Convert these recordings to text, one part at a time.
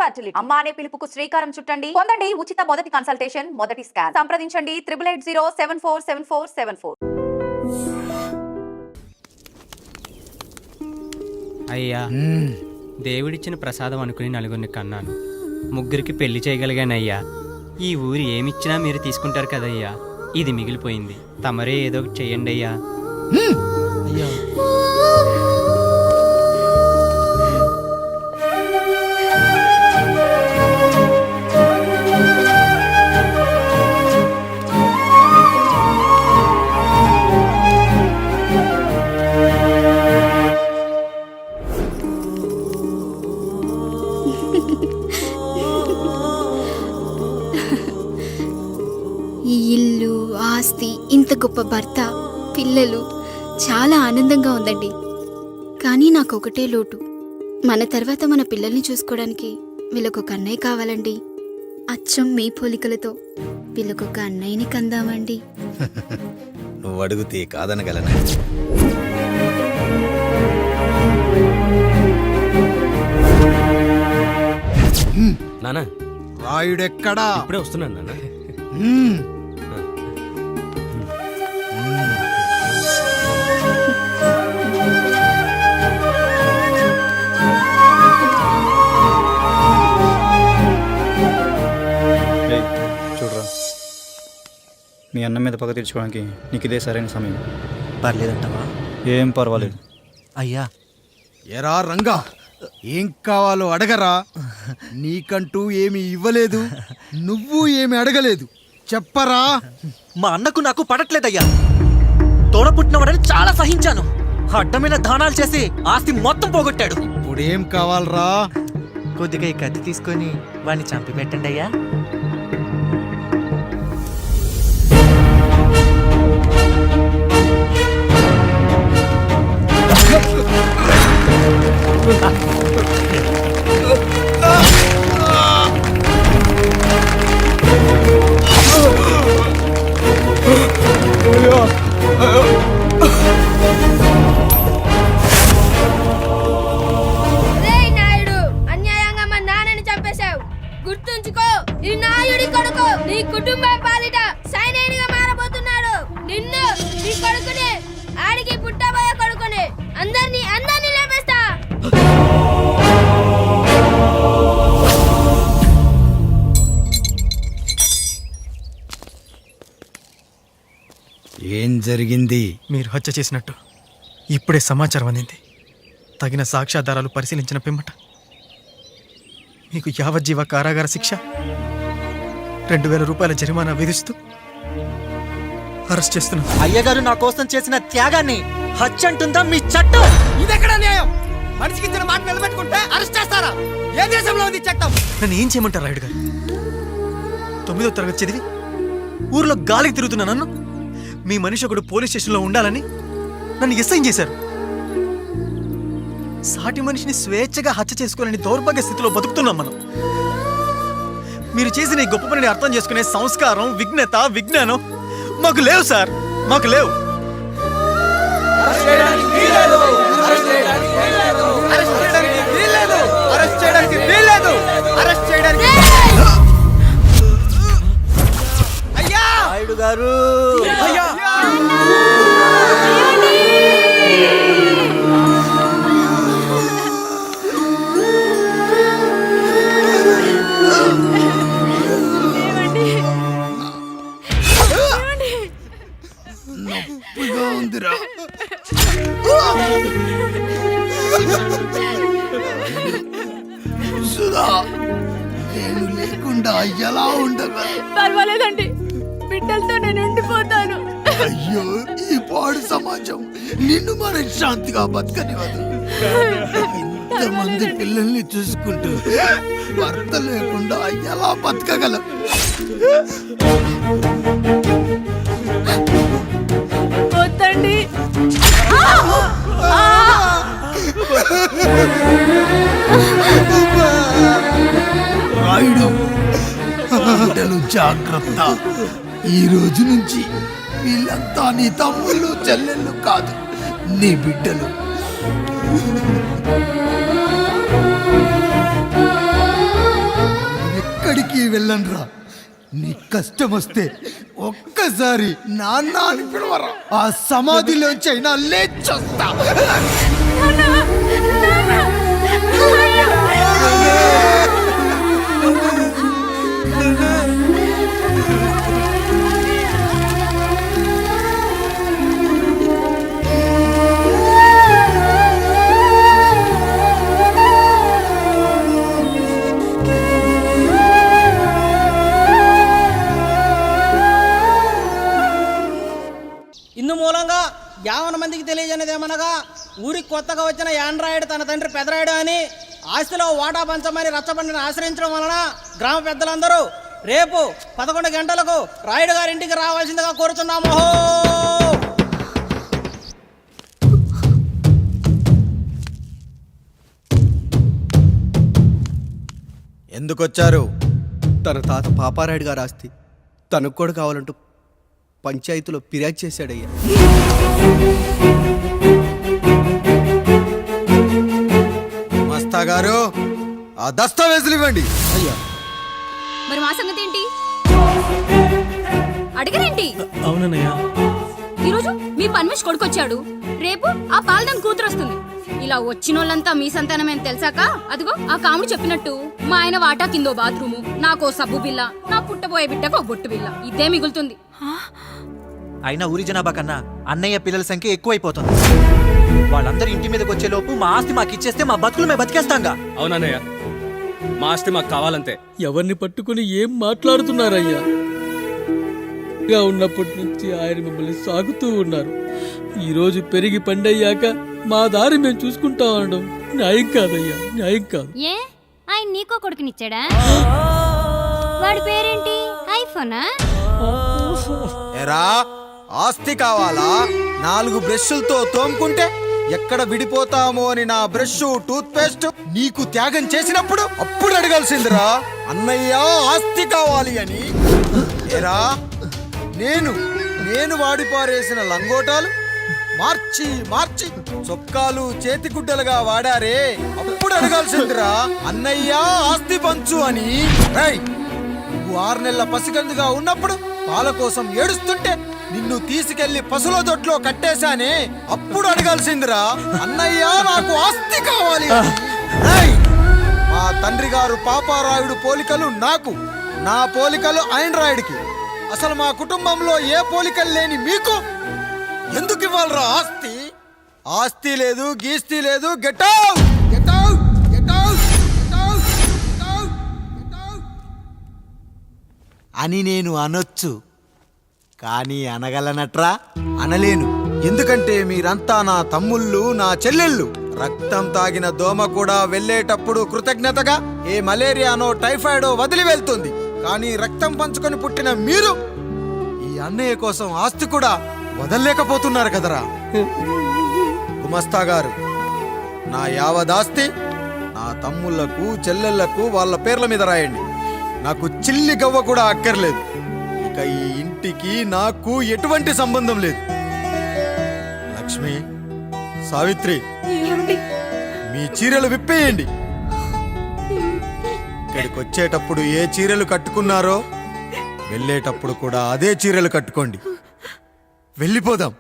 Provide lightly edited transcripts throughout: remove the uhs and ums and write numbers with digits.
Fertility. అమ్మ అనే పిలుపుకు శ్రీకారం చుట్టండి. పొందండి ఉచిత మొదటి కన్సల్టేషన్, మొదటి స్కాన్. సంప్రదించండి 8880747474. అయ్యా, దేవుడిచ్చిన ప్రసాదం అనుకుని నలుగురిని కన్నాను. ముగ్గురికి పెళ్లి చేయగలిగానయ్యా. ఈ ఊరు ఏమిచ్చినా మీరు తీసుకుంటారు కదయ్యా. ఇది మిగిలిపోయింది. తమరే ఏదో ఒకటి చెయ్యండి అయ్యా. అయ్యా ఈ ఇల్లు, ఆస్తి, ఇంత గొప్ప భర్త, పిల్లలు, చాలా ఆనందంగా ఉందండి. కానీ నాకు ఒకటే లోటు. మన తర్వాత మన పిల్లల్ని చూసుకోవడానికి వీళ్ళకొక అన్నయ్య కావాలండి. అచ్చం మీ పోలికలతో వీళ్ళకొక అన్నయ్యని కందామండి. నువ్వు అడిగితే కాదనగలనా? నానా, రాయుడెక్కడా? ఇప్పుడే వస్తున్నాను నాన్న. చూడరా, మీ అన్న మీద పగ తీర్చుకోవడానికి నీకు ఇదే సరైన సమయం. పర్లేదంటావా? ఏం పర్వాలేదు. అయ్యా, ఎరా రంగా, ఏం కావాలో అడగరా. నీకంటూ ఏమి ఇవ్వలేదు, నువ్వు ఏమి అడగలేదు. చెప్పరా. మా అన్నకు నాకు పడట్లేదయ్యా. తోడ పుట్టినవాడని చాలా సహించాను. అడ్డమైన దానాలు చేసి ఆస్తి మొత్తం పోగొట్టాడు. ఇప్పుడేం కావాలరా? కొద్దిగా ఈ కత్తి తీసుకొని వాడిని చంపి పెట్టండి అయ్యా. నాయుడు, అన్యాయంగా మా నాన్నని చంపేశావు. గుర్తుంచుకో, ఈ నాయుడి కొడుకు నీ కుటుంబం పాలిట సైనికుడిగా మారబోతున్నాడు. నిన్ను, నీ కొడుకుని, ఆడికి పుట్టబోయే కొడుకుని అందరినీ లేపేస్తా. ఏం జరిగింది? మీరు హత్య చేసినట్టు ఇప్పుడే సమాచారం అందింది. తగిన సాక్ష్యాధారాలు పరిశీలించిన పిమ్మట మీకు యావజ్జీవ కారాగార శిక్ష, 2000 రూపాయల జరిమానా విధిస్తూ అరెస్ట్ చేస్తున్నాం. అయ్యగారు నా కోసం చేసిన త్యాగాన్ని హత్య అంటుందా మీ చట్టం? ఇదెక్కడ న్యాయం? మనిషికి ఇచ్చిన మాట నిలబెట్టుకుంటే అరెస్ట్ చేస్తారా? ఏ దేశంలో ఉంది చట్టం? నన్ను ఏం చేయమంటారు రాయుడు గారు? 9వ తరగతి చదివి ఊర్లో గాలికి తిరుగుతున్నా నన్ను మీ మనిషి ఒకడు పోలీస్ స్టేషన్లో ఉండాలని నన్ను ఎస్ఐన్ చేశారు. సాటి మనిషిని స్వేచ్ఛగా హత్య చేసుకోవాలని దౌర్భాగ్య స్థితిలో బతుకుతున్నాం మనం. మీరు చేసిన ఈ గొప్ప పనిని అర్థం చేసుకునే సంస్కారం, విజ్ఞత, విజ్ఞానం మాకు లేవు సార్, మాకు లేవు. నాయుడు గారు, నొప్పిగా ఉందిరా. సుధా, నేను లేకుండా ఎలా ఉండగలను? పర్వాలేదండి, బిడ్డలతో నేను ఉండిపోతాను. అయ్యో, ఈ పాడు సమాజం నిన్ను మనశ్శాంతిగా బతకనివ్వదు. ఇంతమంది పిల్లల్ని చూసుకుంటూ భర్త లేకుండా ఎలా బతకగలం? వద్దండి. రాయుడు, బిడ్డలు జాగ్రత్త. ఈ రోజు నుంచి వీళ్ళంతా నీ తమ్ముళ్ళు, చెల్లెళ్ళు కాదు, నీ బిడ్డలు. వెళ్ళనురా. నీ కష్టం వస్తే ఒక్కసారి నాన్న అని పిలవరా. ఆ సమాధిలోంచి అయినా లేచొస్తా. ఇందు మూలంగా 50 మందికి తెలియజేయనిదేమనగా ఊరికి కొత్తగా వచ్చిన యాండ్రాయిడ్ తన తండ్రి పెదరాయుడు అని ఆస్తిలో వాటా పంచమని రచ్చబండిని ఆశ్రయించడం వలన గ్రామ పెద్దలందరూ రేపు 11 గంటలకు రాయుడు గారి ఇంటికి రావాల్సిందిగా కోరుతున్నాము. ఎందుకొచ్చారు? తన తాత పాపారాయుడు గారు ఆస్తి తనకు కూడా కావాలంటూ పంచాయతీలో ఫిర్యాదు చేశాడయ్యా. మస్తా గారు, ఆ దస్తావేజులు ఇవ్వండి. అయ్యా, మరి మా సంగతి ఏంటి? అడగరేంటి? అవునన్నయ్య. ఈరోజు మీ పన్మేష్ కొడుకొచ్చాడు, రేపు ఆ పాల్దాన్ కూతురు వస్తుంది. ఇలా వచ్చినోళ్ళంతా మీ సంతానమేం తెలిసాక అదిగో ఆ కాముడు చెప్పినట్టు మా ఆయన వాటా కిందో బాత్రూము, నాకో సబ్బు బిల్ల, నా పుట్టబోయే బిడ్డకో బొట్టు బిల్ల, ఇదే మిగులుతుంది. అయినా ఊరి జనాభా కన్నా అన్నయ్య పిల్లల సంఖ్య ఎక్కువైపోతుంది. వాళ్ళందరూ ఇంటి మీదకి వచ్చేలోపు మా ఆస్తి మాకు ఇచ్చేస్తే మా బతుకులు మేము బతికేస్తాంగా. అవునన్నయ్య, మా ఆస్తి మాకు కావాలంతే. ఎవరిని పట్టుకుని ఏం మాట్లాడుతున్నారయ్యా? గా ఉన్నప్పటి నుంచి ఆయన మిమ్మల్ని సాగుతూ ఉన్నారు. ఈరోజు పెరిగి పండయ్యాక మా దారి మేము చూసుకుంటా ఉండడం న్యాయం కాదయ్యా, న్యాయం కాదు. ఏ ఆయన నీకో కొడుకునిచ్చాడా? వాడి పేరేంటి? ఐఫోనా? ఎరా, ఆస్తి కావాలా? 4 బ్రష్లతో తోముకుంటే ఎక్కడ విడిపోతామో అని నా బ్రష్ టూత్ పేస్ట్ నీకు త్యాగం చేసినప్పుడు అప్పుడు అడగాల్సిందిరా అన్నయ్య ఆస్తి కావాలి అని. ఎరా, నేను వాడిపారేసిన లంగోటాలు మార్చి మార్చి చొక్కాలు చేతిగుడ్డలుగా వాడారే, అప్పుడు అడగాల్సిందిరా అన్నయ్య ఆస్తి పంచు అని. నువ్వు 6 నెలల పసిగందుగా ఉన్నప్పుడు పాల కోసం ఏడుస్తుంటే నిన్ను తీసుకెళ్లి పశువుల దొడ్లో కట్టేశానే, అప్పుడు అడగాల్సిందిరా అన్నయ్య నాకు ఆస్తి కావాలి. మా తండ్రి గారు పాపారాయుడు పోలికలు నాకు, నా పోలికలు ఆండ్రాయిడ్కి. అసలు మా కుటుంబంలో ఏ పోలికలు లేని మీకు ఎందుకు ఇవ్వాలరా ఆస్తి? ఆస్తి లేదు, గీస్తి లేదు. Get out, get out, get out, get out, get out, get out అని నేను అనొచ్చు, కానీ అనగలనట్రా? అనలేను. ఎందుకంటే మీరంతా నా తమ్ముళ్ళు, నా చెల్లెళ్ళు. రక్తం తాగిన దోమ కూడా వెళ్ళేటప్పుడు కృతజ్ఞతగా ఏ మలేరియానో టైఫాయిడో వదిలి వెళ్తుంది. కానీ రక్తం పంచుకొని పుట్టిన మీరు ఈ అన్నయ్య కోసం ఆస్తి కూడా వదల్లేకపోతున్నారు కదరా. గుమస్తా గారు, నా యావదాస్తి నా తమ్ముళ్లకు చెల్లెళ్లకు వాళ్ళ పేర్ల మీద రాయండి. నాకు చిల్లి గవ్వ కూడా అక్కర్లేదు. ఇక ఈ ఇంటికి నాకు ఎటువంటి సంబంధం లేదు. లక్ష్మి, సావిత్రి, మీ చీరలు విప్పేయండి. ఇక్కడికి వచ్చేటప్పుడు ఏ చీరలు కట్టుకున్నారో వెళ్ళేటప్పుడు కూడా అదే చీరలు కట్టుకోండి. వెళ్ళిపోదాం.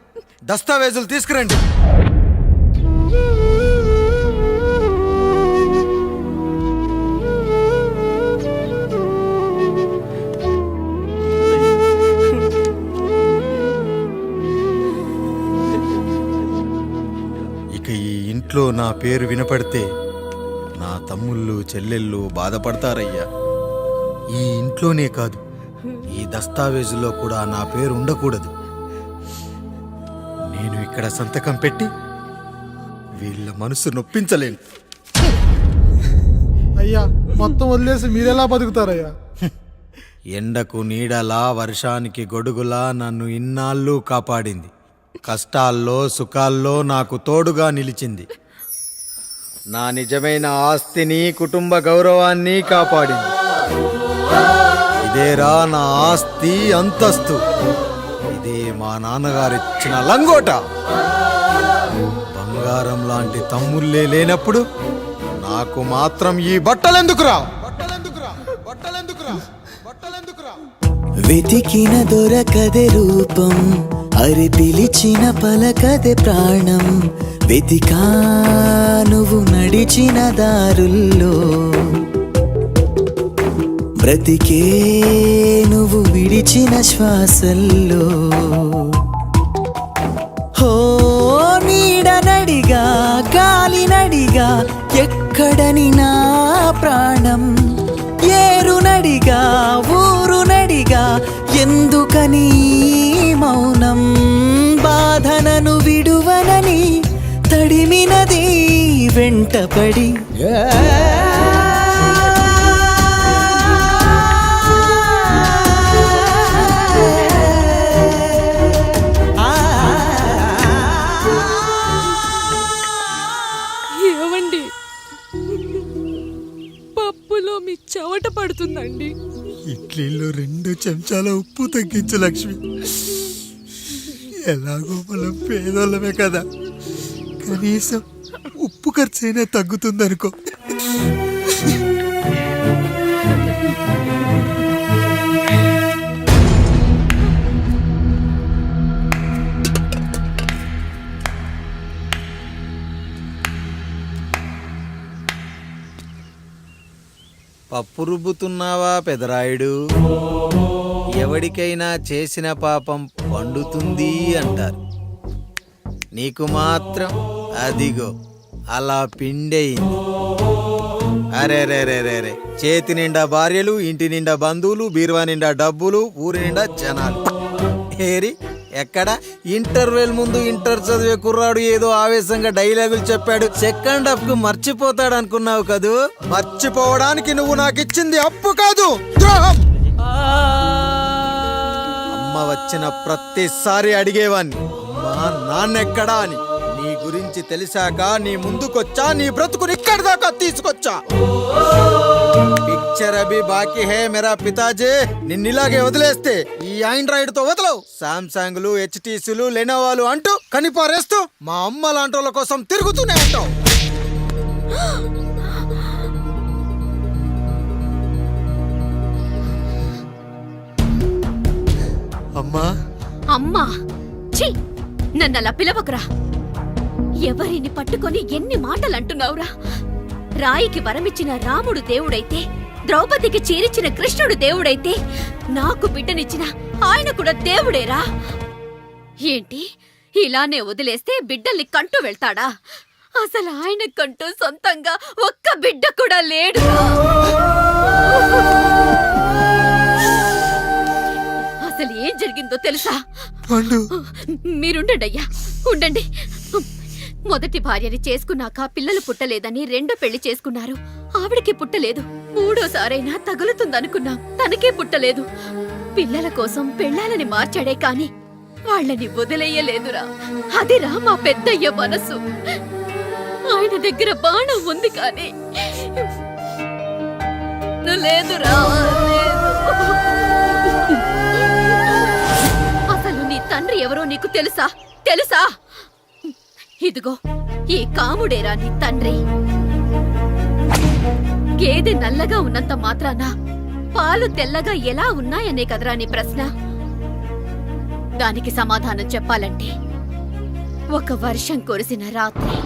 దస్తావేజులు తీసుకురండి. ఇక ఈ ఇంట్లో నా పేరు వినపడితే నా తమ్ముళ్ళు చెల్లెళ్ళు బాధపడతారయ్యా. ఈ ఇంట్లోనే కాదు, ఈ దస్తావేజులో కూడా నా పేరు ఉండకూడదు. నేను ఇక్కడ సంతకం పెట్టి వీళ్ళ మనసు నొప్పించలేను. అయ్యా, మొత్తం వదిలేసి మీరెలా బతుకుతారయ్యా? ఎండకు నీడలా, వర్షానికి గొడుగులా నన్ను ఇన్నాళ్ళు కాపాడింది. కష్టాల్లో సుఖాల్లో నాకు తోడుగా నిలిచింది. నా నిజమైన ఆస్తిని, కుటుంబ గౌరవాన్ని కాపాడింది. ఇదేరా నా ఆస్తి, అంతస్తు. ఇదే మా నాన్నగారిచ్చిన లంగోట. బంగారం లాంటి తమ్ముళ్ళే లేనప్పుడు నాకు మాత్రం ఈ బట్టలెందుకురా? బట్టలెందుకురా? బట్టలెందుకురా? బట్టలెందుకురా? వెతికిన దొరకదే రూపం, అరి పిలిచిన పలకదే ప్రాణం. వెతికా నువ్వు నడిచిన దారుల్లో, బ్రతికే నువ్వు విడిచిన శ్వాసల్లో. హో నీడనడిగా గాలినడిగా ఎక్కడని నా ప్రాణం. ఏరునడిగా ఊరునడిగా ఎందుకని మౌనం. బాధనను విడువనని తడిమినది వెంటపడి. ఏమండి, పప్పులో మీ చెవట పడుతుందండి. ఇడ్లీలో 2 చెంచాల ఉప్పు తగ్గించు లక్ష్మి. ఎలాగో మనం పేదోళ్ళమే కదా, కనీసం ఉప్పు ఖర్చైనా తగ్గుతుందనుకో. పప్పు రుబ్బుతున్నావా పెదరాయుడు? ఎవడికైనా చేసిన పాపం పండుతుంది అంటారు, నీకు మాత్రం అదిగో అలా పిండయింది. అరే రే రే రే రే, చేతి నిండా భార్యలు, ఇంటి నిండా బంధువులు, బీరువా నిండా డబ్బులు, ఊరి నిండా జనాలు. ఏరి ఎక్కడ? ఇంటర్వెల్ ముందు ఇంటర్ చదివే కుర్రాడు ఏదో ఆవేశంగా డైలాగులు చెప్పాడు, సెకండ్ హాఫ్ కు మర్చిపోతాడు అనుకున్నావు కదూ? మర్చిపోవడానికి నువ్వు నాకు ఇచ్చింది అప్పు కాదు, ద్రోహం. అమ్మ వచ్చిన ప్రతిసారి అడిగేవాణ్ణి, అమ్మా నాన్నెక్కడా అని. నీ గురించి తెలిసాక నీ ముందుకొచ్చా, నీ బ్రతుకుని ఇక్కడి దాకా తీసుకొచ్చా. పిక్చర్ అభి బాకీ హే మేరా పితాజీ. నిన్నిలాగే వదిలేస్తే ఈ ఆండ్రాయిడ్ తో వదలవు. సామ్సంగ్లు, హెచ్టీసీలు, లెనోవాలు అంటూ కనిపారేస్తూ మా అమ్మ లాంటి వాళ్ళ కోసం తిరుగుతూనే ఉంటావు. అమ్మా అమ్మా, ఛీ, నన్ను అలా పిలవకురా. ఎవరిని పట్టుకొని ఎన్ని మాటలు అంటున్నావురా? రాయికి వరమిచ్చిన రాముడు దేవుడైతే, ద్రౌపదికి చీరిచిన కృష్ణుడు దేవుడైతే, నాకు బిడ్డనిచ్చిన ఆయన కూడా దేవుడేరా. ఏంటి, ఇలానే వదిలేస్తే బిడ్డల్ని కంటూ వెళ్తాడా? అసలు ఆయన కంటూ సొంతంగా ఒక్క బిడ్డ కూడా లేడు. అసలు ఏం జరిగిందో తెలుసా? మీరుండండి అయ్యా, ఉండండి. మొదటి భార్యని చేసుకున్నాక పిల్లలు పుట్టలేదని 2వ పెళ్లి చేసుకున్నారు. ఆవిడకి పుట్టలేదు. 3వసారైనా తగులుతుందనుకున్నాం, తనకే పుట్టలేదు. పిల్లల కోసం పెళ్ళాలని మార్చాడే కాని వాళ్ళని వదిలేయలేదురా. అదిరా మా పెద్దయ్య మనసు. ఆయన దగ్గర బాణం ఉంది కానీ లేదురా, లేదు. అసలు నీ తండ్రి ఎవరో నీకు తెలుసా? తెలుసా? ఇదిగో ఈ కాముడేరా నీ తండ్రి. గేదె నల్లగా ఉన్నంత మాత్రాన పాలు తెల్లగా ఎలా ఉన్నాయనే కదరా నీ ప్రశ్న. దానికి సమాధానం చెప్పాలంటే, ఒక వర్షం కురిసిన రాత్రి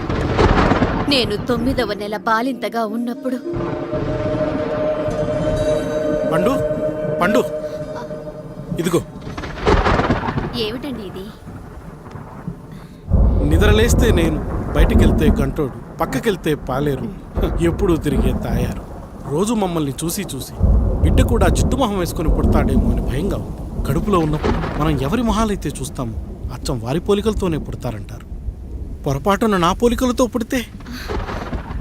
నేను 9వ నెల బాలింతగా ఉన్నప్పుడు. పండు పండు, ఇదిగో. ఏమిటండి ఇది? నిద్రలేస్తే నేను, బయటికెళ్తే గంటోడు, పక్కకెళ్తే పాలేరు, ఎప్పుడూ తిరిగే తాయారు. రోజు మమ్మల్ని చూసి చూసి బిడ్డ కూడా చిట్టుమొహం వేసుకుని పుడతాడేమో అని భయంగా ఉంది. కడుపులో ఉన్నప్పుడు మనం ఎవరి మొహాలైతే చూస్తామో అచ్చం వారి పోలికలతోనే పుడతారంటారు. పొరపాటున నా పోలికలతో పుడితే?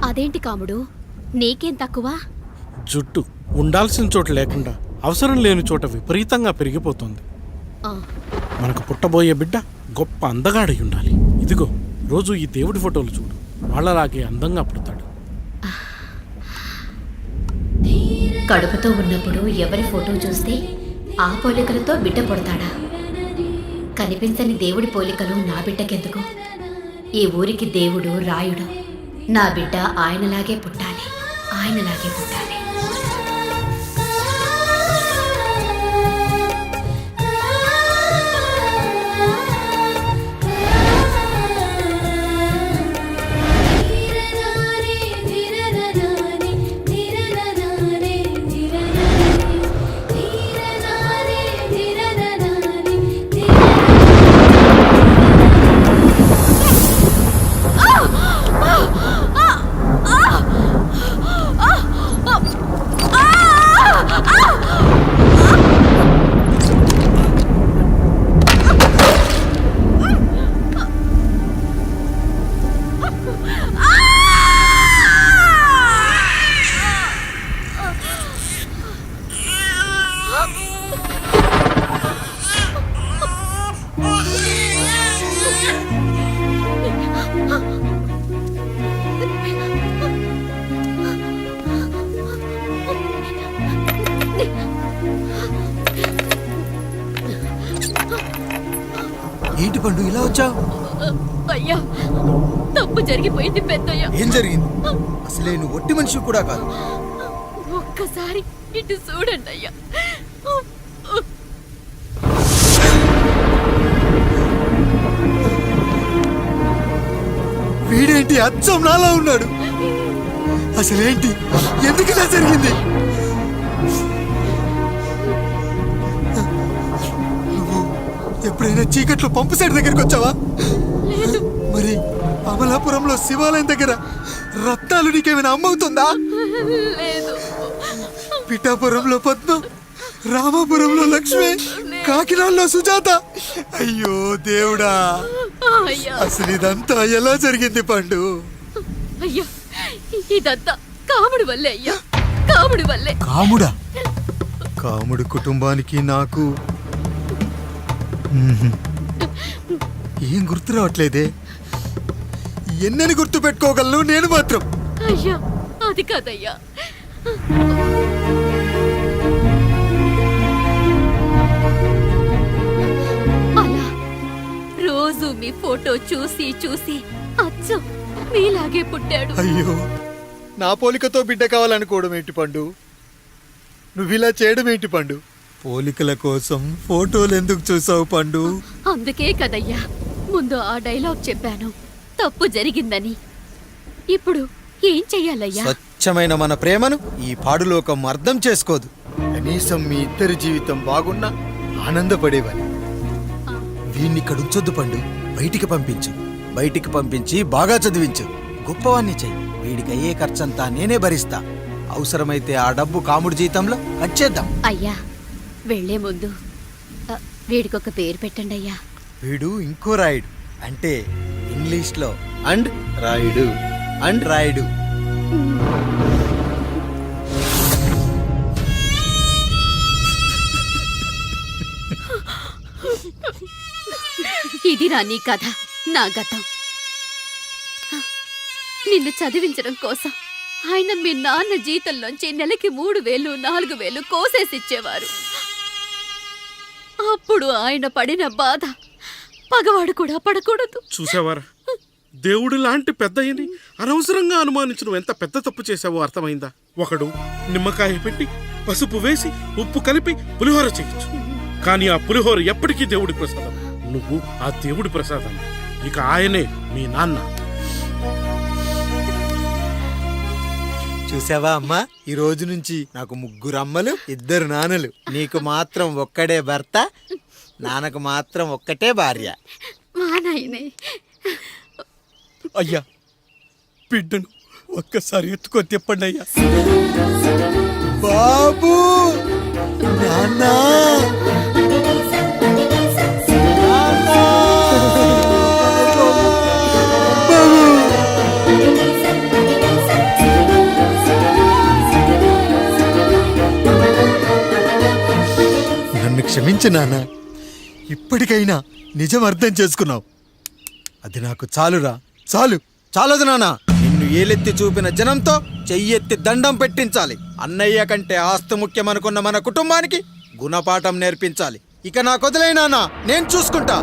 అదేంటి కాముడు, నీకేం తక్కువ? జుట్టు ఉండాల్సిన చోట లేకుండా అవసరం లేని చోట విపరీతంగా పెరిగిపోతుంది. మనకు పుట్టబోయే బిడ్డ గొప్ప అందగాడై ఉండాలి. ఇదిగో రోజు ఈ దేవుడి ఫోటోలు చూడు, వాళ్ళలాగే అందంగా పుడతాడు. కడుపుతో ఉన్నప్పుడు ఎవరి ఫోటో చూస్తే ఆ పోలికలతో బిడ్డ పుడతాడా? కనిపించని దేవుడి పోలికలు నా బిడ్డకెందుకు? ఈ ఊరికి దేవుడు రాయుడు. నా బిడ్డ ఆయనలాగే పుట్టాలి, ఆయనలాగే పుట్టాలి. ఏంటి పండు ఇలా వచ్చావు? అయ్యా తప్పు జరిగిపోయింది పెద్దయ్య. ఏం జరిగింది? అసలే నువ్వు ఒట్టి మనిషి కూడా కాదు. ఒక్కసారి ఇటు చూడండి అయ్యా. వీడేంటి అచ్చం నాలా ఉన్నాడు? అసలేంటి? ఎందుకు ఇలా జరిగింది? నువ్వు ఎప్పుడైనా చీకట్లో పంపు సైడ్ దగ్గరికి వచ్చావా? మరి అమలాపురంలో శివాలయం దగ్గర రత్నాలు నీకేమైనా అమ్మవుతుందా? పిఠాపురంలో పద్మం, రామాపురంలో లక్ష్మి, కాకినాడలో సుజాత. అయ్యో దేవుడా, అసలు ఇదంతా ఎలా జరిగింది పండు? అయ్యా ఇదంతా కాముడి వల్లే అయ్యా, కాముడి వల్లే. కాముడా? కాముడు కుటుంబానికి నాకు ఏం గుర్తు రావట్లేదే. ఎన్నని గుర్తు పెట్టుకోగలను నేను మాత్రం? అయ్యా అది కాదయ్యా. అలా రోజు మీ ఫోటో చూసి చూసి అచ్చం మీలాగే పుట్టాడు. అయ్యో, నా పోలికతో బిడ్డ కావాలనుకోవడం ఏంటి పండు? నువ్విలా చేయడం ఏంటి పండు? పోలికల కోసం ఫోటోలు ఎందుకు చూసావు పండు? అందుకే కదయ్యా ముందు ఆ డైలాగ్ చెప్పాను, తప్పు జరిగిందని. ఇప్పుడు ఏం చెయ్యాలయ్యా? స్వచ్ఛమైన మన ప్రేమను ఈ పాడులోకం అర్థం చేసుకోదు. కనీసం మీ ఇద్దరి జీవితం బాగున్నా ఆనందపడేవాని. వీణ్ణి ఇక్కడ ఉంచొద్దు పండు, బయటికి పంపించు. బయటికి పంపించి బాగా చదివించు, గొప్పవాణ్ణి చెయ్యి. వీడికి అయ్యే ఖర్చంతా నేనే భరిస్తా. అవసరమైతే ఆ డబ్బు కాముడి జీతంలో కట్ చేద్దాం. అయ్యా వెళ్లే ముందు వీడికొక పేరు పెట్టండి అయ్యా. వీడు ఇంకో రాయుడు, అంటే ఇంగ్లీష్లో అండ్ రాయుడు, అండ్ రాయుడు. ఇది రా నీ కథ, నా గతం. నిన్ను చదివించడం కోసం ఆయన మీ నాన్న జీతంలోంచి నెలకి 3,000, 4,000 కోసేసిచ్చేవారు. అప్పుడు ఆయన పడిన బాధ పగవాడు కూడా పడకూడదు. చూసావారా, దేవుడు లాంటి పెద్దయ్యని అనవసరంగా అనుమానించడం ఎంత పెద్ద తప్పు చేశావో అర్థమైందా? ఒకడు నిమ్మకాయ పెట్టి పసుపు వేసి ఉప్పు కలిపి పులిహోర చేయొచ్చు, కానీ ఆ పులిహోర ఎప్పటికీ దేవుడి ప్రసాదం. నువ్వు ఆ దేవుడి ప్రసాదం, ఇక ఆయనే మీ నాన్న. చూసావా అమ్మా, ఈ రోజు నుంచి నాకు 3 అమ్మలు, 2 నాన్నలు. నీకు మాత్రం ఒక్కడే భర్త, నాన్నకు మాత్రం ఒక్కటే భార్య. మా నాయనే. అయ్యా, బిడ్డను ఒక్కసారి ఎత్తుకొని తిప్పండి అయ్యా. బాబు, నాన్నా, నన్ను క్షమించు నాన్న. ఇప్పటికైనా నిజం అర్థం చేసుకున్నావు. అది నాకు చాలురా, చాలు. చాలదు నాన్న, నిన్ను ఏలెత్తి చూపిన జనంతో చెయ్యెత్తి దండం పెట్టించాలి. అన్నయ్య కంటే ఆస్తి ముఖ్యమనుకున్న మన కుటుంబానికి గుణపాఠం నేర్పించాలి. ఇక నాకు వదిలే నాన్న, నేను చూసుకుంటా.